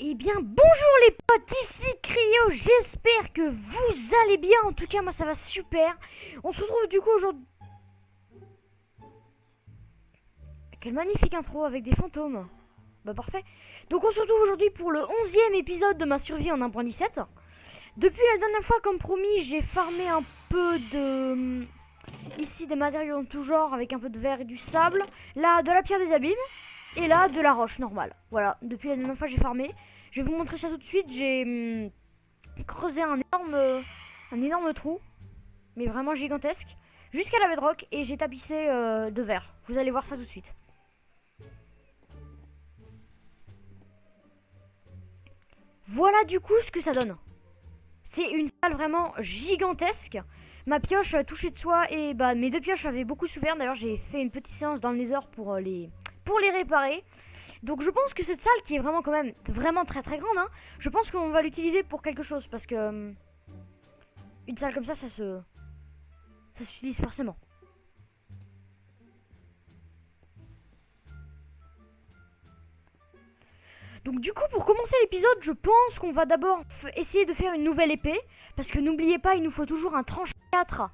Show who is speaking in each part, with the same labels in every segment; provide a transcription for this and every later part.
Speaker 1: Eh bien bonjour les potes, ici Cryo, j'espère que vous allez bien, en tout cas moi ça va super. On se retrouve du coup aujourd'hui... Quelle magnifique intro avec des fantômes. Bah parfait. Donc on se retrouve aujourd'hui pour le 11e épisode de ma survie en 1.17. Depuis la dernière fois, comme promis, j'ai farmé un peu de... Ici des matériaux en tout genre avec un peu de verre et du sable. Là de la pierre des abîmes. Et là de la roche normale. Voilà, depuis la dernière fois j'ai farmé. Je vais vous montrer ça tout de suite. J'ai creusé un énorme trou, mais vraiment gigantesque, jusqu'à la bedrock, et j'ai tapissé de verre. Vous allez voir ça tout de suite. Voilà du coup ce que ça donne. C'est une salle vraiment gigantesque. Ma pioche touchée de soie et bah mes deux pioches avaient beaucoup souffert. D'ailleurs j'ai fait une petite séance dans le nether pour les réparer. Donc je pense que cette salle qui est vraiment quand même vraiment très très grande, hein, je pense qu'on va l'utiliser pour quelque chose parce que une salle comme ça s'utilise forcément. Donc du coup pour commencer l'épisode, je pense qu'on va d'abord essayer de faire une nouvelle épée. Parce que n'oubliez pas, il nous faut toujours un tranche 4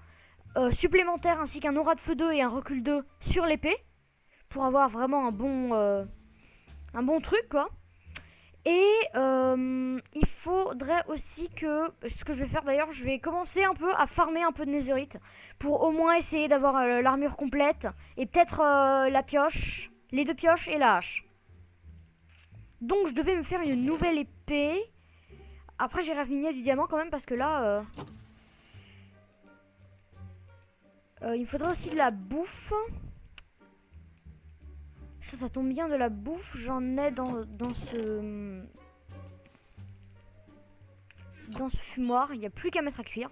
Speaker 1: supplémentaire ainsi qu'un aura de feu 2 et un recul 2 sur l'épée. Pour avoir vraiment un bon truc quoi. Et il faudrait aussi que, ce que je vais faire d'ailleurs, je vais commencer un peu à farmer un peu de netherite. Pour au moins essayer d'avoir l'armure complète. Et peut-être la pioche, les deux pioches et la hache. Donc je devais me faire une nouvelle épée. Après j'ai raffiné du diamant quand même parce que là... il me faudrait aussi de la bouffe. Ça tombe bien, de la bouffe, j'en ai dans ce fumoir. Il n'y a plus qu'à mettre à cuire.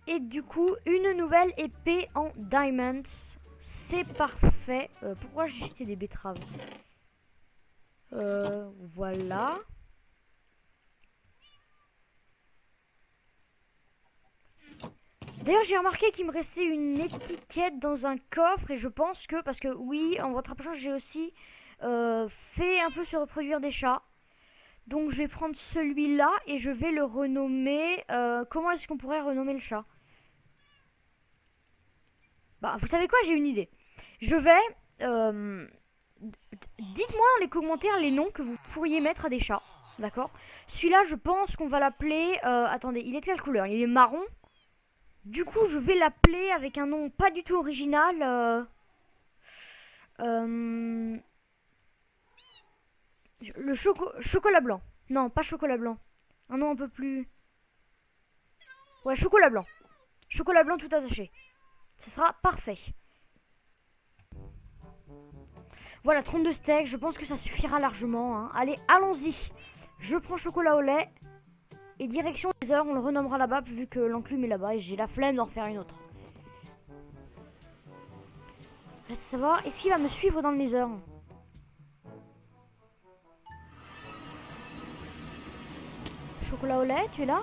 Speaker 1: Et du coup, une nouvelle épée en diamonds. C'est parfait. Pourquoi j'ai jeté des betteraves? Voilà. D'ailleurs, j'ai remarqué qu'il me restait une étiquette dans un coffre. Et je pense que, parce que oui, en votre approche, j'ai aussi fait un peu se reproduire des chats. Donc je vais prendre celui-là et je vais le renommer... comment est-ce qu'on pourrait renommer le chat? Bah, vous savez quoi? J'ai une idée. Je vais... dites-moi dans les commentaires les noms que vous pourriez mettre à des chats. D'accord? Celui-là, je pense qu'on va l'appeler... attendez, il est de quelle couleur? Il est marron. Du coup, je vais l'appeler avec un nom pas du tout original. Le chocolat blanc. Non, pas chocolat blanc. Un nom un peu plus... Ouais, chocolat blanc. Chocolat blanc tout attaché. Ce sera parfait. Voilà, 32 steaks. Je pense que ça suffira largement. Hein. Allez, allons-y. Je prends chocolat au lait. Et direction les heures, on le renommera là-bas vu que l'enclume est là-bas et j'ai la flemme d'en refaire une autre. Reste à savoir, est-ce qu'il va me suivre dans le nether? Chocolat au lait, tu es là?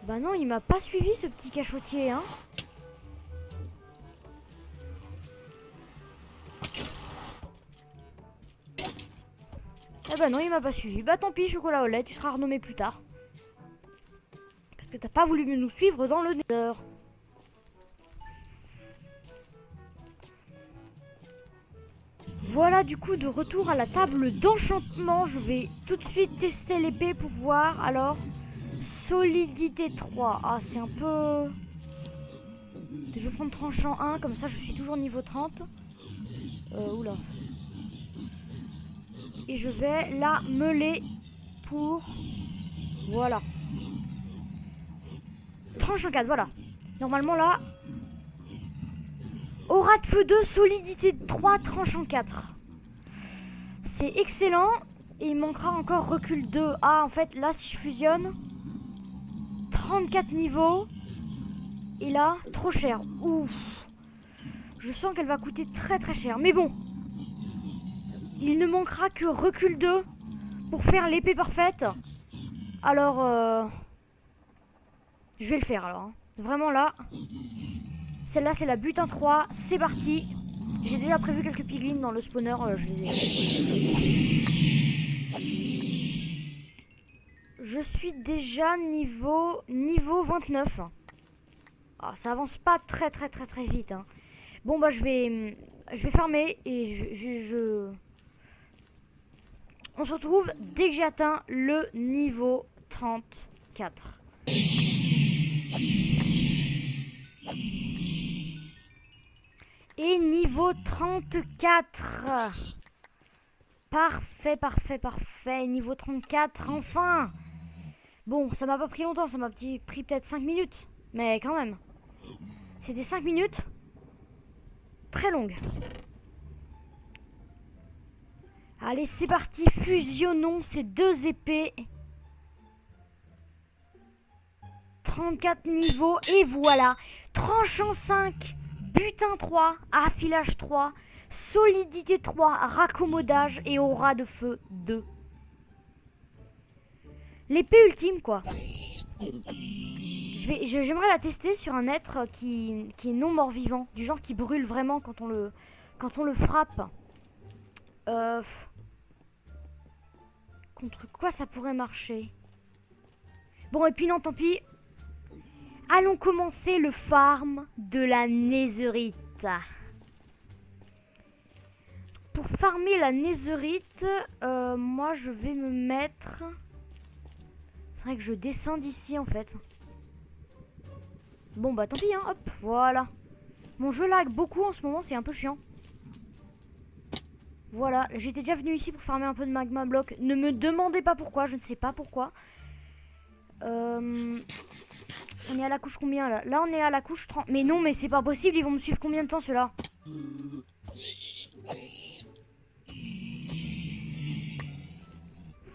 Speaker 1: Bah non, il m'a pas suivi ce petit cachotier, hein. Eh bah non, il m'a pas suivi. Bah tant pis, chocolat au lait, tu seras renommé plus tard. Parce que t'as pas voulu nous suivre dans le nether. Voilà du coup de retour à la table d'enchantement. Je vais tout de suite tester l'épée pour voir. Alors, solidité 3. Ah, c'est un peu... Je vais prendre tranchant 1, comme ça je suis toujours niveau 30. Oula. Et je vais la meuler pour... Voilà. Tranchant 4, voilà. Normalement là... Aura de feu 2, solidité 3, tranchant 4. C'est excellent. Et il manquera encore recul 2. Ah, en fait, là, si je fusionne... 34 niveaux. Et là, trop cher. Ouf. Je sens qu'elle va coûter très très cher. Mais bon. Il ne manquera que recul 2 pour faire l'épée parfaite. Alors, je vais le faire alors. Hein. Vraiment là. Celle-là, c'est la butin 3. C'est parti. J'ai déjà prévu quelques piglins dans le spawner. Je les ai. Je suis déjà niveau 29. Ah, ça avance pas très vite. Hein. Bon, bah, je vais farmer et on se retrouve dès que j'ai atteint le niveau 34. Et niveau 34. Parfait. Niveau 34, enfin. Bon, ça m'a pas pris longtemps, ça m'a pris peut-être 5 minutes. Mais quand même. C'était 5 minutes. Très longues. Allez, c'est parti. Fusionnons ces deux épées. 34 niveaux. Et voilà. Tranchant 5. Butin 3. Affilage 3. Solidité 3. Raccommodage. Et aura de feu 2. L'épée ultime, quoi. J'aimerais la tester sur un être qui est non mort-vivant. Du genre qui brûle vraiment quand on le frappe. Contre quoi ça pourrait marcher? Bon, et puis non, tant pis. Allons commencer le farm de la netherite. Pour farmer la netherite, moi je vais me mettre... Faudrait que je descende ici en fait. Bon bah tant pis, hein, hop, voilà. Mon jeu lag beaucoup en ce moment, c'est un peu chiant. Voilà, j'étais déjà venu ici pour farmer un peu de magma block. Ne me demandez pas pourquoi, je ne sais pas pourquoi. On est à la couche combien là? Là on est à la couche 30. Mais non, mais c'est pas possible, ils vont me suivre combien de temps ceux-là?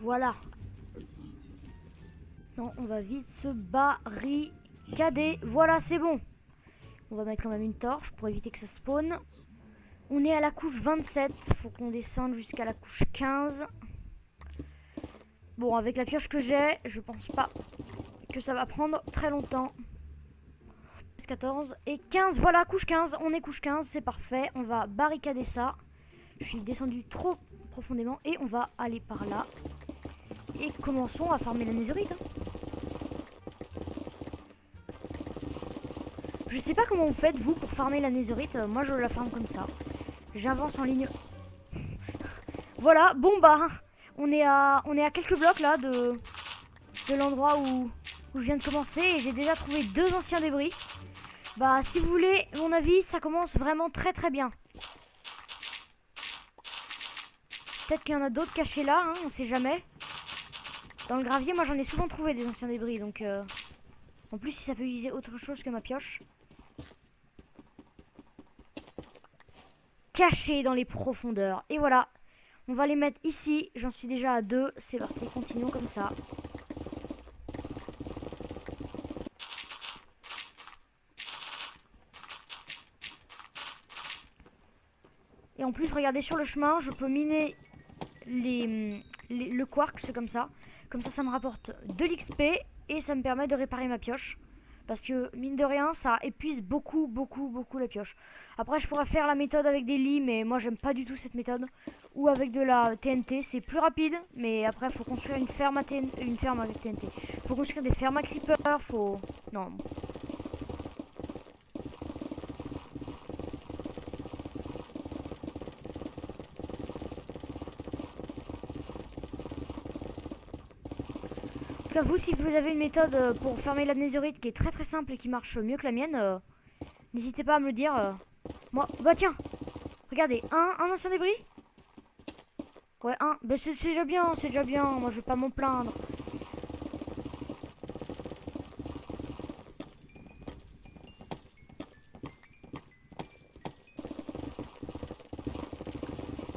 Speaker 1: Voilà. Non, on va vite se barricader. Voilà, c'est bon. On va mettre quand même une torche pour éviter que ça spawn. On est à la couche 27. Faut qu'on descende jusqu'à la couche 15. Bon, avec la pioche que j'ai, je pense pas que ça va prendre très longtemps. 14 et 15. Voilà, couche 15. On est couche 15, c'est parfait. On va barricader ça. Je suis descendu trop profondément et on va aller par là. Et commençons à farmer la netherite. Hein. Je sais pas comment vous faites vous pour farmer la netherite. Moi je la farme comme ça. J'avance en ligne. Voilà, bon bah on est à quelques blocs là de l'endroit où je viens de commencer. Et j'ai déjà trouvé 2 anciens débris. Bah si vous voulez mon avis, ça commence vraiment très bien. Peut-être qu'il y en a d'autres cachés là, hein, on sait jamais. Dans le gravier, moi j'en ai souvent trouvé des anciens débris, donc en plus si ça peut utiliser autre chose que ma pioche. Caché dans les profondeurs. Et voilà, on va les mettre ici. J'en suis déjà à 2, c'est parti, continuons comme ça. Et en plus, regardez, sur le chemin, je peux miner le quartz comme ça. Comme ça me rapporte de l'XP et ça me permet de réparer ma pioche. Parce que, mine de rien, ça épuise beaucoup la pioche. Après, je pourrais faire la méthode avec des lits, mais moi, j'aime pas du tout cette méthode. Ou avec de la TNT, c'est plus rapide. Mais après, il faut construire une ferme avec TNT. Il faut construire des fermes à creeper, faut... Non. Vous, si vous avez une méthode pour fermer la netherite qui est très simple et qui marche mieux que la mienne, n'hésitez pas à me le dire. Moi, bah tiens, regardez, un ancien débris. Ouais, un, bah c'est déjà bien, moi je vais pas m'en plaindre.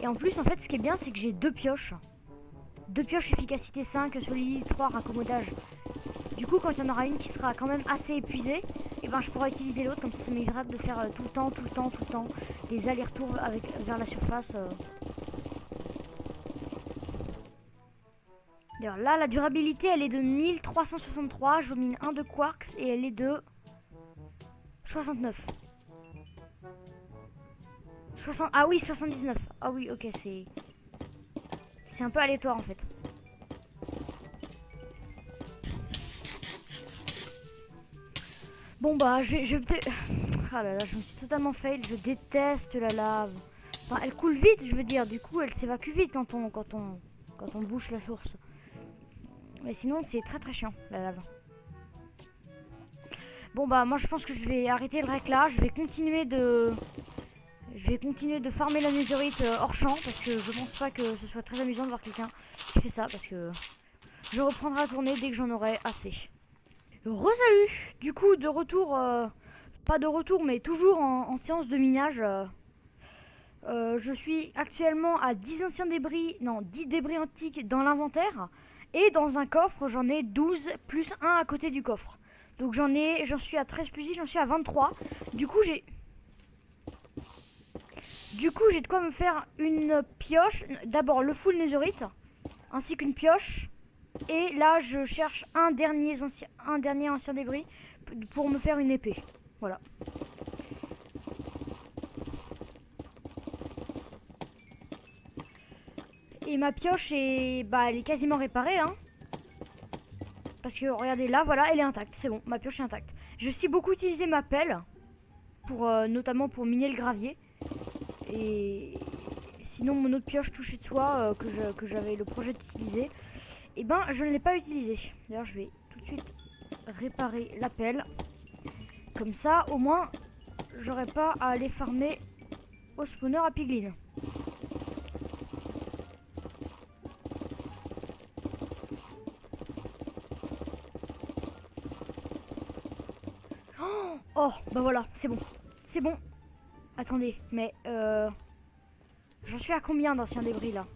Speaker 1: Et en plus, en fait, ce qui est bien, c'est que j'ai 2 pioches. 2 pioches efficacité 5, solidité 3, raccommodage. Du coup, quand il y en aura une qui sera quand même assez épuisée, et ben je pourrai utiliser l'autre, comme ça m'évitera de faire tout le temps des allers-retours vers la surface. D'ailleurs, là, la durabilité, elle est de 1363. Je mine 1 de quartz et elle est de 69. 60... Ah oui, 79. Ah oui, ok, c'est... C'est un peu aléatoire en fait. Bon bah, je vais peut-être... Ah là là, je me suis totalement fail. Je déteste la lave. Enfin, elle coule vite, je veux dire. Du coup, elle s'évacue vite quand on bouche la source. Mais sinon, c'est très très chiant, la lave. Bon bah, moi je pense que je vais arrêter le rec là. Je vais continuer de farmer la netherite hors champ. Parce que je pense pas que ce soit très amusant de voir quelqu'un qui fait ça. Parce que je reprendrai à tourner dès que j'en aurai assez. Re-salut. Du coup, de retour... pas de retour, mais toujours en séance de minage. Je suis actuellement à 10 anciens débris, non, 10 débris antiques dans l'inventaire. Et dans un coffre, j'en ai 12 plus 1 à côté du coffre. Donc j'en suis à 13 plus 10, j'en suis à 23. Du coup, j'ai de quoi me faire une pioche. D'abord le full netherite, ainsi qu'une pioche. Et là, je cherche un dernier ancien débris pour me faire une épée. Voilà. Et ma pioche elle est quasiment réparée, hein. Parce que regardez là, voilà, elle est intacte. C'est bon, ma pioche est intacte. Je sais beaucoup utiliser ma pelle, notamment pour miner le gravier. Et sinon, mon autre pioche touchée de soie que j'avais le projet d'utiliser, et ben je ne l'ai pas utilisée. D'ailleurs, je vais tout de suite réparer la pelle. Comme ça, au moins, j'aurai pas à aller farmer au spawner à piglin. Oh, bah voilà, c'est bon. C'est bon. Attendez, mais j'en suis à combien d'anciens débris là?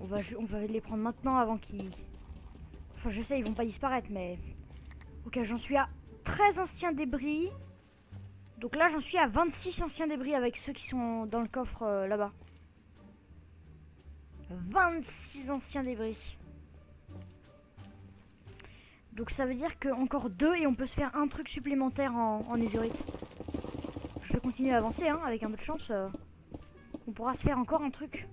Speaker 1: On va les prendre maintenant avant qu'ils... Enfin, je sais, ils vont pas disparaître, mais... Ok, j'en suis à 13 anciens débris. Donc là, j'en suis à 26 anciens débris avec ceux qui sont dans le coffre là-bas. 26 anciens débris. Donc ça veut dire qu'encore 2 et on peut se faire un truc supplémentaire en netherite. Je vais continuer à avancer, hein, avec un peu de chance. On pourra se faire encore un truc.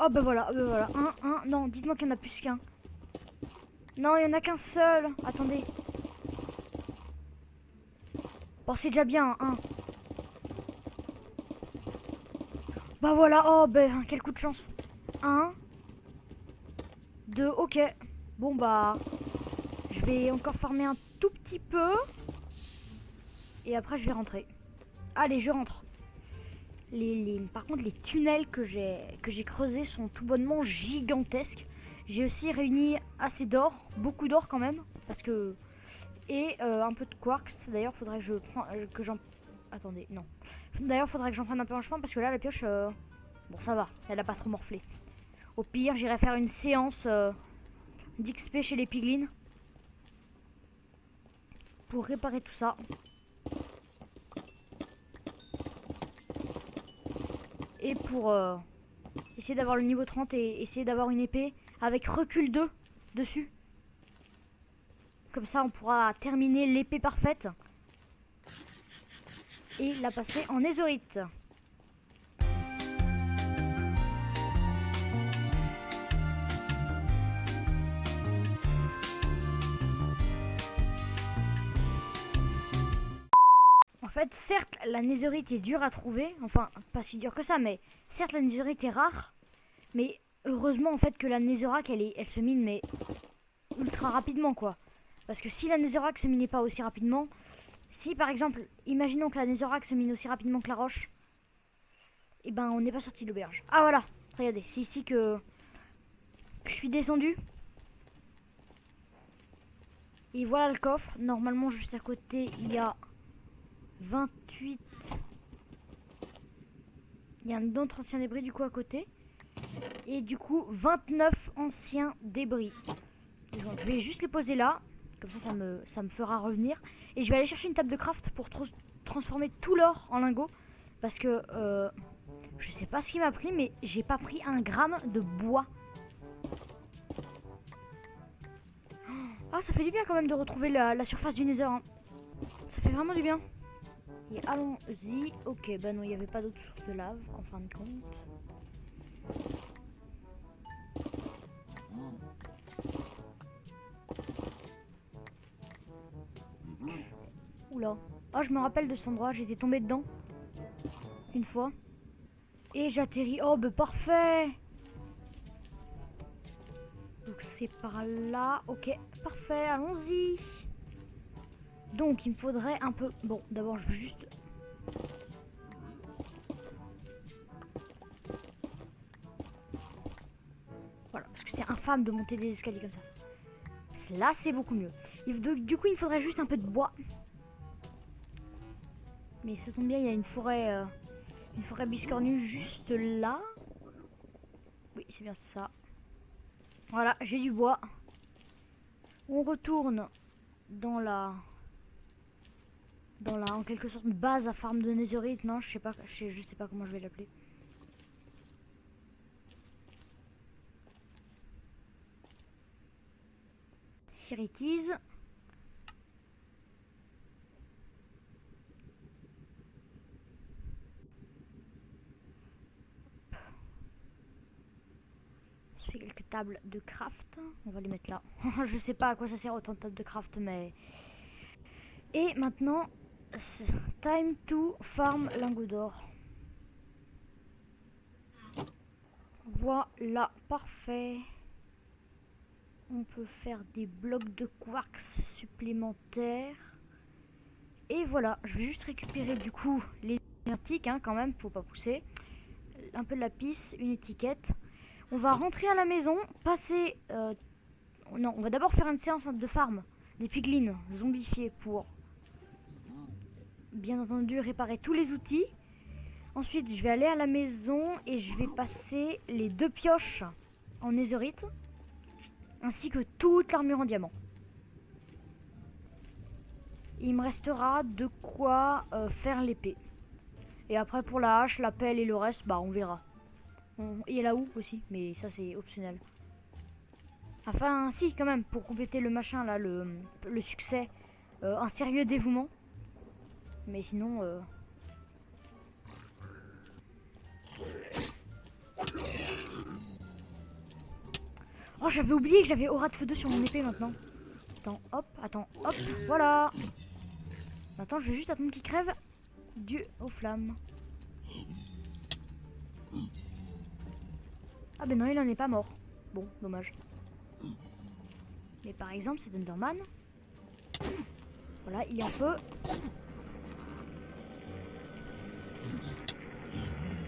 Speaker 1: Oh bah voilà, non, dites-moi qu'il y en a plus qu'un. Non, il y en a qu'un seul. Attendez. Bon, c'est déjà bien, un. Bah voilà, oh bah quel coup de chance. 1, 2, ok. Bon bah, je vais encore farmer un tout petit peu. Et après je vais rentrer. Allez, je rentre. Par contre, les tunnels que j'ai creusés sont tout bonnement gigantesques. J'ai aussi réuni assez d'or, beaucoup d'or quand même, parce que... Et un peu de quartz, d'ailleurs faudrait que j'en... Attendez, non. D'ailleurs faudrait que j'en prenne un peu en chemin, parce que là la pioche... Bon ça va, elle a pas trop morflé. Au pire, j'irai faire une séance d'XP chez les piglins. Pour réparer tout ça. Et pour essayer d'avoir le niveau 30 et essayer d'avoir une épée avec recul 2 dessus. Comme ça, on pourra terminer l'épée parfaite et la passer en netherite. En fait, certes, la netherite est dure à trouver. Enfin, pas si dure que ça, mais certes, la netherite est rare. Mais heureusement, en fait, que la netherrack, elle se mine, mais ultra rapidement, quoi. Parce que si la netherrack se minait pas aussi rapidement... Si, par exemple, imaginons que la netherrack se mine aussi rapidement que la roche, et ben, on n'est pas sorti de l'auberge. Ah, voilà. Regardez, c'est ici que je suis descendu. Et voilà le coffre. Normalement, juste à côté, il y a 28. Il y a un autre ancien débris du coup à côté. Et du coup 29 anciens débris. Donc, je vais juste les poser là. Comme ça me fera revenir. Et je vais aller chercher une table de craft pour transformer tout l'or en lingots. Parce que Je sais pas ce qui m'a pris, mais j'ai pas pris un gramme de bois. Ah, ça fait du bien quand même de retrouver la surface du Nether. Hein. Ça fait vraiment du bien. Et allons-y. Ok, bah non, il n'y avait pas d'autre source de lave, en fin de compte. Oula. Ah, je me rappelle de cet endroit, j'étais tombée dedans. Une fois. Et j'atterris. Oh, bah parfait. Donc c'est par là. Ok, parfait, allons-y. Donc il me faudrait un peu... Bon, d'abord je veux juste... Voilà, parce que c'est infâme de monter des escaliers comme ça. Là c'est beaucoup mieux. Du coup il me faudrait juste un peu de bois. Mais ça tombe bien, il y a une forêt biscornue juste là. Oui, c'est bien ça. Voilà, j'ai du bois. On retourne dans la en quelque sorte base à farm de netherite. Non, je sais pas comment je vais l'appeler. Here it is. On se fait quelques tables de craft. On va les mettre là. Je sais pas à quoi ça sert autant de tables de craft, mais... Et maintenant, time to farm lingots d'or. Voilà, parfait. On peut faire des blocs de quartz supplémentaires. Et voilà, je vais juste récupérer du coup les antiques, hein, quand même, faut pas pousser. Un peu de lapis, une étiquette. On va rentrer à la maison, passer... non, on va d'abord faire une séance de farm des piglins zombifiés pour, bien entendu, réparer tous les outils. Ensuite, je vais aller à la maison et je vais passer les 2 pioches en netherite, ainsi que toute l'armure en diamant. Il me restera de quoi faire l'épée. Et après pour la hache, la pelle et le reste, bah on verra. Et la houe aussi, mais ça c'est optionnel. Enfin si quand même, pour compléter le machin là, le succès, un sérieux dévouement. Mais sinon... Oh, j'avais oublié que j'avais aura de feu 2 sur mon épée maintenant. Attends, hop, voilà. Maintenant, je vais juste attendre qu'il crève. Dieu aux flammes. Ah ben non, il en est pas mort. Bon, dommage. Mais par exemple, c'est Enderman. Voilà, il est en feu.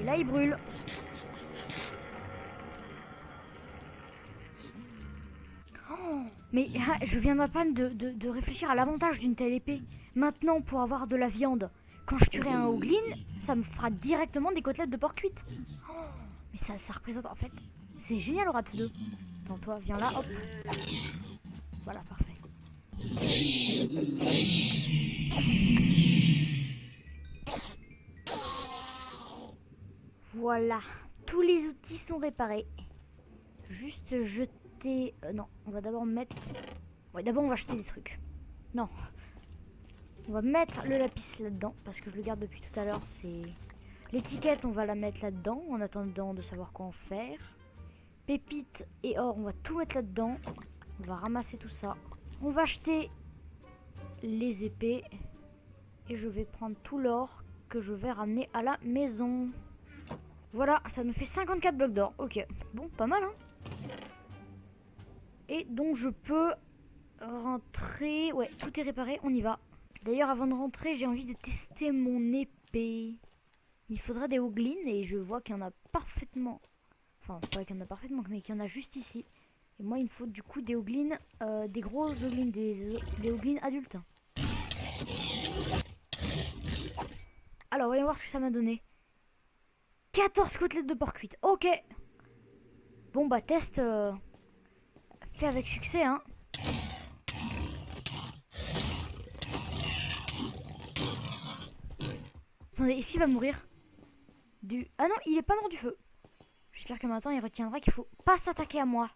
Speaker 1: Et là, il brûle. Oh, mais je viens de peine de réfléchir à l'avantage d'une telle épée. Maintenant, pour avoir de la viande, quand je tuerai un hoglin, ça me fera directement des côtelettes de porc cuites. Oh, mais ça représente, en fait, c'est génial au rat de deux. Attends, toi, viens là, hop. Voilà, parfait. Voilà, tous les outils sont réparés. Juste jeter... non, on va d'abord mettre... Ouais, d'abord on va acheter des trucs. Non. On va mettre le lapis là-dedans, parce que je le garde depuis tout à l'heure. C'est l'étiquette, on va la mettre là-dedans, en attendant de savoir quoi en faire. Pépites et or, on va tout mettre là-dedans. On va ramasser tout ça. On va acheter les épées. Et je vais prendre tout l'or que je vais ramener à la maison. Voilà, ça nous fait 54 blocs d'or. Ok, bon, pas mal, hein. Et donc je peux rentrer. Ouais, tout est réparé, on y va. D'ailleurs, avant de rentrer, j'ai envie de tester mon épée. Il faudra des hoglins et je vois qu'il y en a parfaitement. Enfin, pas qu'il y en a parfaitement, mais qu'il y en a juste ici. Et moi, il me faut du coup des hoglins, des gros hoglins, des hoglins adultes. Alors, voyons voir ce que ça m'a donné. 14 côtelettes de porc cuites. Ok. Bon, bah, test fait avec succès, hein. Attendez, ici il va mourir. du... Ah non, il est pas mort du feu. J'espère que maintenant il retiendra qu'il faut pas s'attaquer à moi.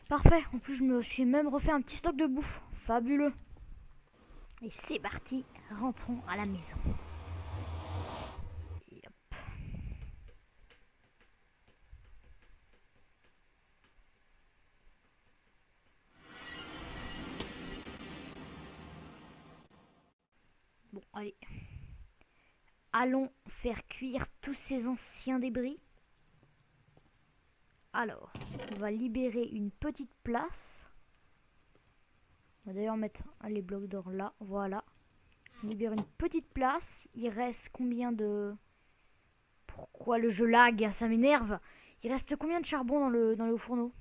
Speaker 1: Parfait, en plus je me suis même refait un petit stock de bouffe. Fabuleux. Et c'est parti, rentrons à la maison. Et hop. Bon, allez. Allons faire cuire tous ces anciens débris. Alors, on va libérer une petite place. On va d'ailleurs mettre les blocs d'or là, voilà. On libère une petite place. Il reste combien de... Pourquoi le jeu lag? Ça m'énerve. Il reste combien de charbon dans le haut fourneau?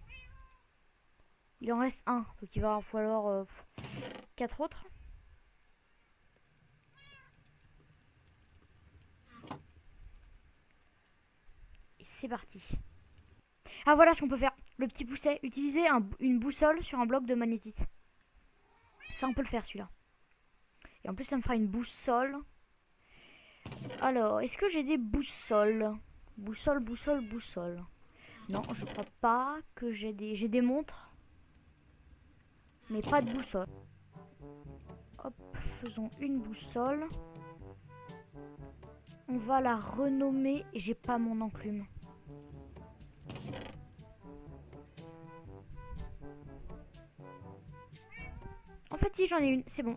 Speaker 1: Il en reste un. Donc il va falloir 4 autres. Et c'est parti. Ah voilà ce qu'on peut faire. Le petit pousset. Utiliser une boussole sur un bloc de magnétite. Ça on peut le faire celui-là. Et en plus ça me fera une boussole. Alors, est-ce que j'ai des boussoles? Boussole, boussole, boussole. Non, je crois pas que j'ai des... J'ai des montres. Mais pas de boussole. Hop, faisons une boussole. On va la renommer. J'ai pas mon enclume. En fait, si j'en ai une, c'est bon.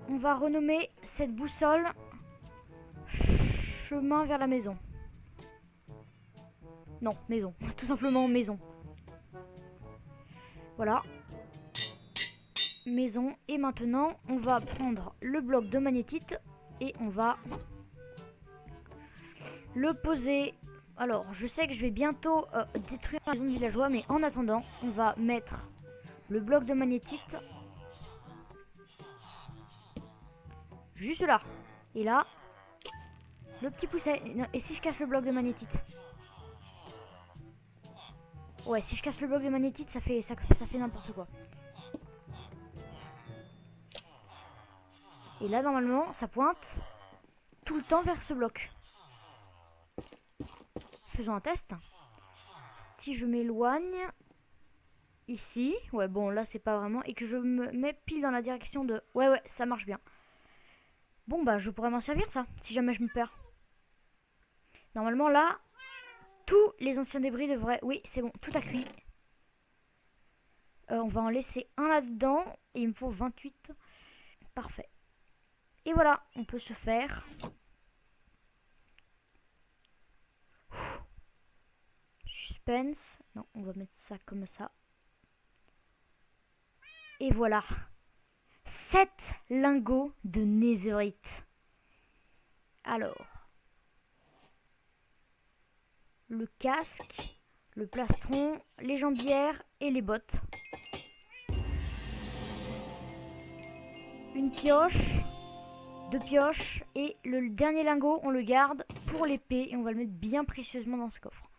Speaker 1: On va renommer cette boussole chemin vers la maison. Non, maison. Tout simplement maison. Voilà. Maison. Et maintenant, on va prendre le bloc de magnétite et on va le poser. Alors, je sais que je vais bientôt détruire la maison de villageois, mais en attendant, on va mettre le bloc de magnétite juste là. Et là, le petit pousset. Et si je casse le bloc de magnétite? Ouais, si je casse le bloc de magnétite, ça fait n'importe quoi. Et là, normalement, ça pointe tout le temps vers ce bloc. Faisons un test. Si je m'éloigne ici, ouais, bon, là, c'est pas vraiment. Et que je me mets pile dans la direction de... Ouais, ça marche bien. Bon, bah, je pourrais m'en servir, ça, si jamais je me perds. Normalement, là, tous les anciens débris devraient... Oui, c'est bon, tout a cuit. On va en laisser un là-dedans. Et il me faut 28. Parfait. Et voilà, on peut se faire... Suspense. Non, on va mettre ça comme ça. Et voilà. 7 lingots de netherite. Alors. Le casque, le plastron, les jambières et les bottes. Une pioche, 2 pioches et le dernier lingot, on le garde pour l'épée et on va le mettre bien précieusement dans ce coffre.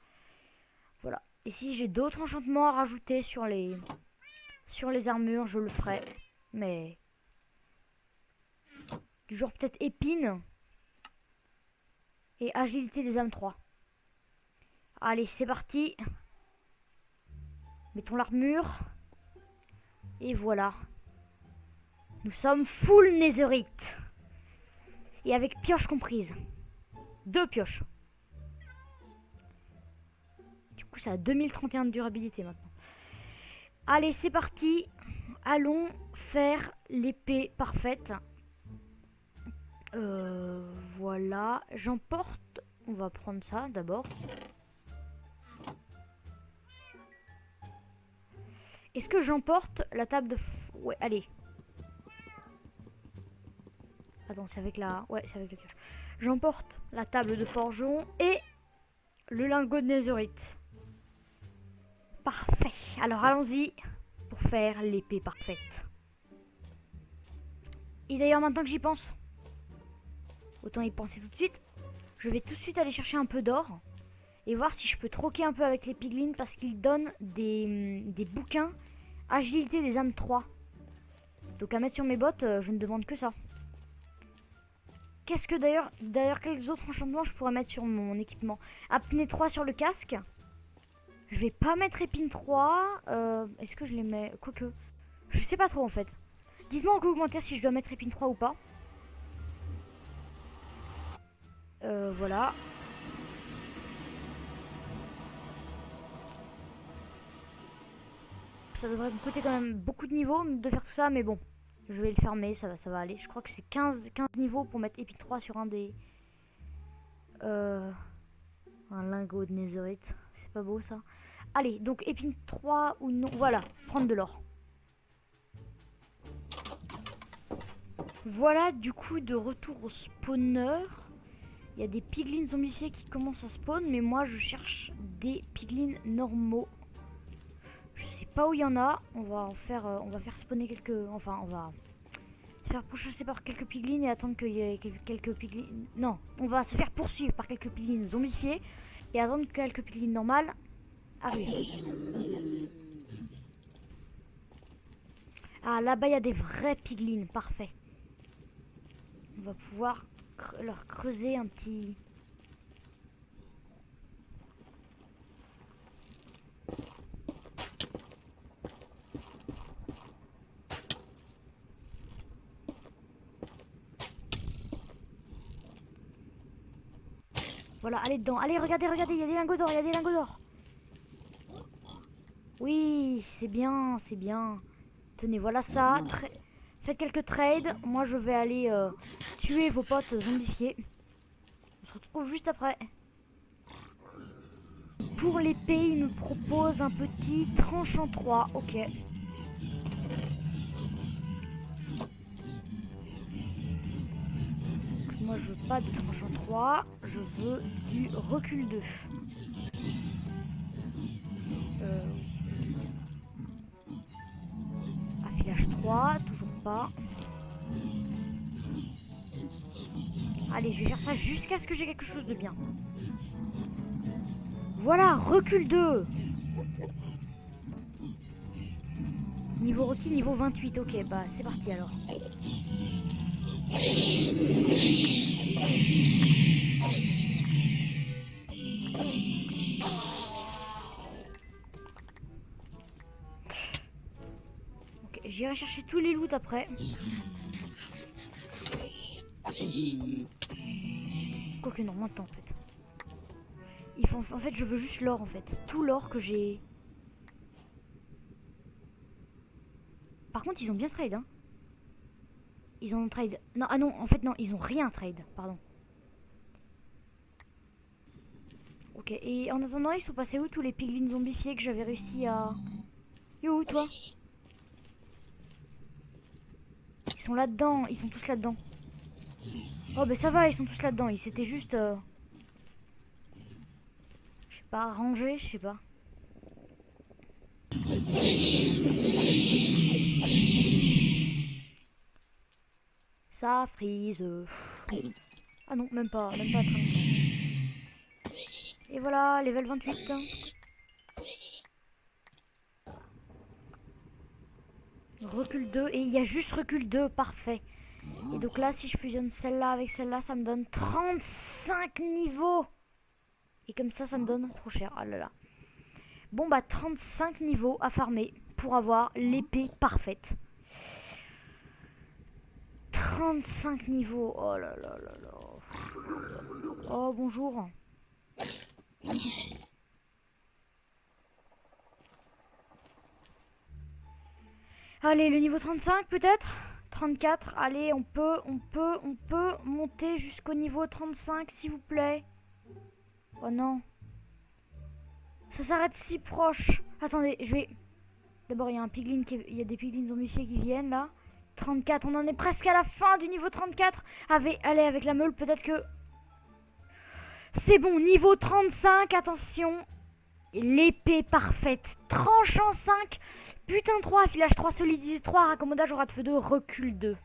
Speaker 1: Voilà. Et si j'ai d'autres enchantements à rajouter sur les armures, je le ferai. Mais du genre peut-être épine et agilité des âmes 3. Allez, c'est parti. Mettons l'armure. Et voilà. Nous sommes full netherite. Et avec pioche comprise. 2 pioches. Du coup, ça a 2031 de durabilité maintenant. Allez, c'est parti. Allons faire l'épée parfaite. Voilà. J'emporte... On va prendre ça d'abord. Est-ce que j'emporte la table de... Ouais, allez. Attends, c'est avec la... Ouais, c'est avec la pioche. J'emporte la table de forgeron et le lingot de netherite. Parfait. Alors, allons-y pour faire l'épée parfaite. Et d'ailleurs, maintenant que j'y pense, autant y penser tout de suite, je vais tout de suite aller chercher un peu d'or et voir si je peux troquer un peu avec les piglins parce qu'ils donnent des bouquins agilité des âmes 3. Donc à mettre sur mes bottes, je ne demande que ça. Qu'est-ce que d'ailleurs, quels autres enchantements je pourrais mettre sur mon équipement? Apnée 3 sur le casque. Je vais pas mettre épine 3. Est-ce que je les mets? Quoique. Je sais pas trop en fait. Dites-moi en commentaire si je dois mettre épine 3 ou pas. Voilà. Ça devrait me coûter quand même beaucoup de niveaux de faire tout ça, mais bon. Je vais le fermer, ça va aller. Je crois que c'est 15 niveaux pour mettre épine 3 sur un des... un lingot de netherite. C'est pas beau ça. Allez, donc épine 3 ou non. Voilà, prendre de l'or. Voilà, du coup, de retour au spawner. Il y a des piglins zombifiés qui commencent à spawn, mais moi je cherche des piglins normaux. Je sais pas où il y en a. On va faire spawner quelques... Enfin, on va faire pourchasser par quelques piglins et attendre qu'il y ait quelques piglins... Non, on va se faire poursuivre par quelques piglins zombifiés et attendre que quelques piglins normales arrivent. Ah, là-bas, il y a des vrais piglins. Parfait. On va pouvoir leur creuser un petit... Voilà, allez dedans. Allez, regardez, il y a des lingots d'or, Oui, c'est bien, c'est bien. Tenez, voilà ça. Faites quelques trades. Moi, je vais aller tuer vos potes zombifiés. On se retrouve juste après. Pour l'épée, il nous propose un petit tranchant 3. Ok. Moi, je veux pas de tranchant 3. Je veux du recul 2. Affilage 3, toujours pas. Allez, je vais faire ça jusqu'à ce que j'ai quelque chose de bien. Voilà, recul 2. Niveau requis, niveau 28. Ok, bah c'est parti alors. Ok, j'irai chercher tous les loots après. Quoique non, maintenant en fait. En fait, je veux juste l'or en fait. Tout l'or que j'ai. Par contre, ils ont bien trade, hein. Ils ont trade. Non, ah non, en fait, non, ils ont rien trade, pardon. Ok, et en attendant, ils sont passés où tous les piglins zombifiés que j'avais réussi à... Yo, où toi? Ils sont là-dedans, ils sont tous là-dedans. Oh, ben ça va, ils sont tous là-dedans. Ils s'étaient juste... Je sais pas, rangés, je sais pas. Ça frise. Ah non, même pas 30. Et voilà, level 28. Recul 2, et il y a juste recul 2, parfait. Et donc là, si je fusionne celle-là avec celle-là, ça me donne 35 niveaux. Et comme ça me donne trop cher. Ah là là. Bon bah 35 niveaux à farmer pour avoir l'épée parfaite. 35 niveaux. Oh là là là là. Oh bonjour. Allez, le niveau 35 peut-être 34. Allez, on peut monter jusqu'au niveau 35 s'il vous plaît. Oh non. Ça s'arrête si proche. Attendez, je vais... D'abord, il y a un piglin il y a des piglins zombifiés qui viennent là. 34, on en est presque à la fin du niveau 34. Allez, avec la meule, peut-être que... C'est bon, niveau 35, attention. L'épée parfaite. Tranchant 5. Putain 3, affilage 3, solidité 3, raccommodage, aura de feu 2, recul 2.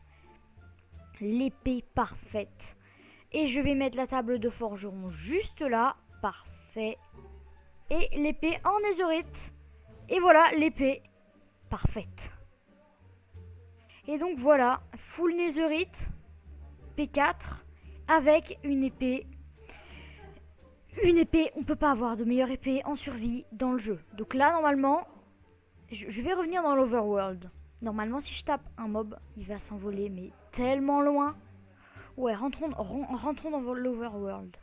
Speaker 1: L'épée parfaite. Et je vais mettre la table de forgeron juste là. Parfait. Et l'épée en netherite. Et voilà, l'épée parfaite. Et donc voilà, full netherite, P4. avec une épée. Une épée, on peut pas avoir de meilleure épée en survie dans le jeu. Donc là, normalement, je vais revenir dans l'overworld. Normalement, si je tape un mob, il va s'envoler, mais tellement loin. Ouais, rentrons dans l'overworld.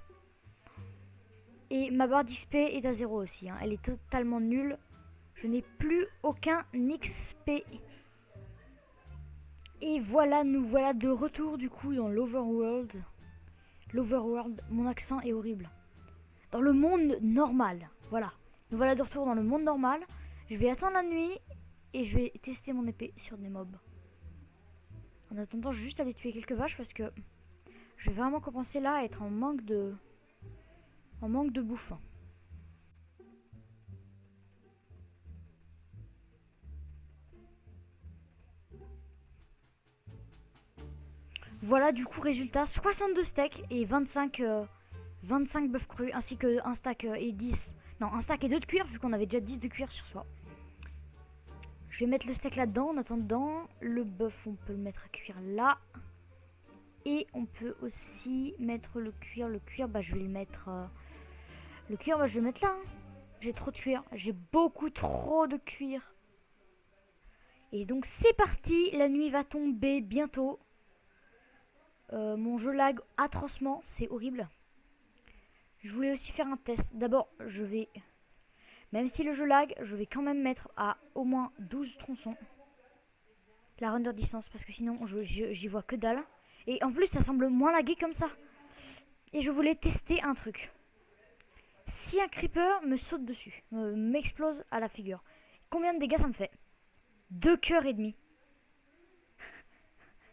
Speaker 1: Et ma barre d'XP est à 0 aussi. Hein. Elle est totalement nulle. Je n'ai plus aucun XP. Et voilà, nous voilà de retour du coup dans l'overworld. L'overworld, mon accent est horrible. Dans le monde normal, voilà. Nous voilà de retour dans le monde normal. Je vais attendre la nuit et je vais tester mon épée sur des mobs. En attendant, je vais juste aller tuer quelques vaches parce que je vais vraiment commencer là à être en manque de bouffe. Voilà du coup résultat, 62 steaks et 25 bœufs crus ainsi que un stack et 10. Non, un stack et 2 de cuir vu qu'on avait déjà 10 de cuir sur soi. Je vais mettre le steak là-dedans en attendant. Le bœuf, on peut le mettre à cuire là. Et on peut aussi mettre le cuir. Le cuir, bah je vais le mettre... le cuir, bah je vais le mettre là. Hein. J'ai trop de cuir. J'ai beaucoup trop de cuir. Et donc c'est parti. La nuit va tomber bientôt. Mon jeu lag atrocement. C'est horrible. Je voulais aussi faire un test. D'abord, je vais... Même si le jeu lag, je vais quand même mettre à au moins 12 tronçons. La render distance, parce que sinon, j'y vois que dalle. Et en plus, ça semble moins lagué comme ça. Et je voulais tester un truc. Si un creeper me saute dessus, m'explose à la figure, combien de dégâts ça me fait? 2 cœurs et demi.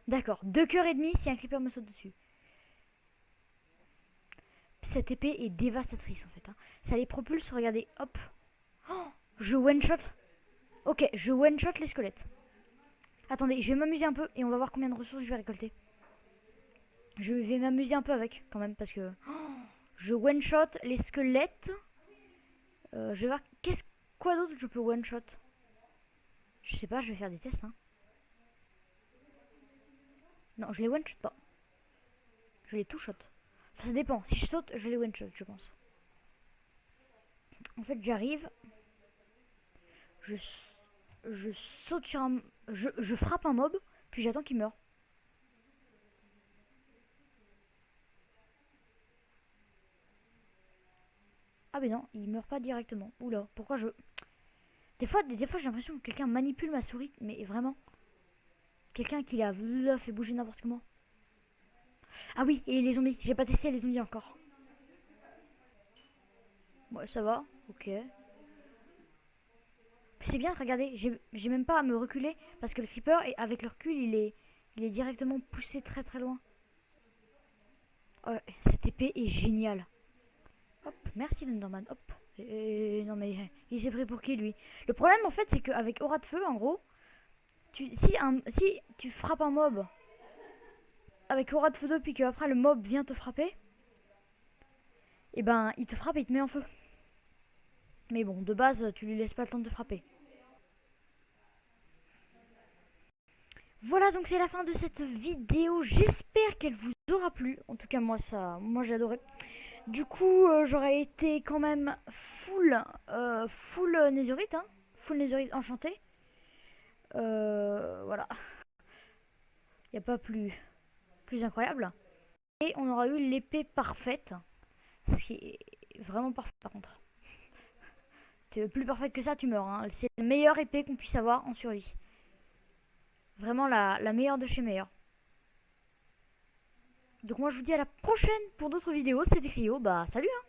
Speaker 1: D'accord, 2 cœurs et demi si un creeper me saute dessus. Cette épée est dévastatrice en fait. Hein. Ça les propulse, regardez, hop. Oh, je one-shot. Ok, je one-shot les squelettes. Attendez, je vais m'amuser un peu et on va voir combien de ressources je vais récolter. Je vais m'amuser un peu avec quand même parce que... Oh, je one-shot les squelettes. Je vais voir quoi d'autre je peux one-shot. Je sais pas, je vais faire des tests. Hein. Non, je les one-shot pas. Je les two-shot. Enfin, ça dépend. Si je saute, je les one-shot, je pense. En fait, j'arrive. Je saute sur un... Je frappe un mob, puis j'attends qu'il meure. Ah mais non, il meurt pas directement. Oula, pourquoi je... Des fois j'ai l'impression que quelqu'un manipule ma souris, mais vraiment. Quelqu'un qui l'a fait bouger n'importe comment. Ah oui, et les zombies. J'ai pas testé les zombies encore. Ouais, ça va. Ok. C'est bien, regardez. J'ai même pas à me reculer. Parce que le creeper, avec le recul, il est directement poussé très très loin. Ouais, cette épée est géniale. Hop, merci l'Enderman. Hop. Non mais il s'est pris pour qui lui? Le problème en fait c'est qu'avec aura de feu en gros, si tu frappes un mob avec aura de feu 2 puis qu'après le mob vient te frapper, et ben il te frappe et il te met en feu. Mais bon, de base tu lui laisses pas le temps de te frapper. Voilà, donc c'est la fin de cette vidéo. J'espère qu'elle vous aura plu. En tout cas moi j'ai adoré. Du coup, j'aurais été quand même full netherite, hein, full netherite enchanté. Voilà. Il n'y a pas plus incroyable. Et on aura eu l'épée parfaite. Ce qui est vraiment parfait par contre. Plus parfaite que ça, tu meurs. Hein. C'est la meilleure épée qu'on puisse avoir en survie. Vraiment la meilleure de chez meilleure. Donc moi je vous dis à la prochaine pour d'autres vidéos. C'était Cryo. Bah salut hein.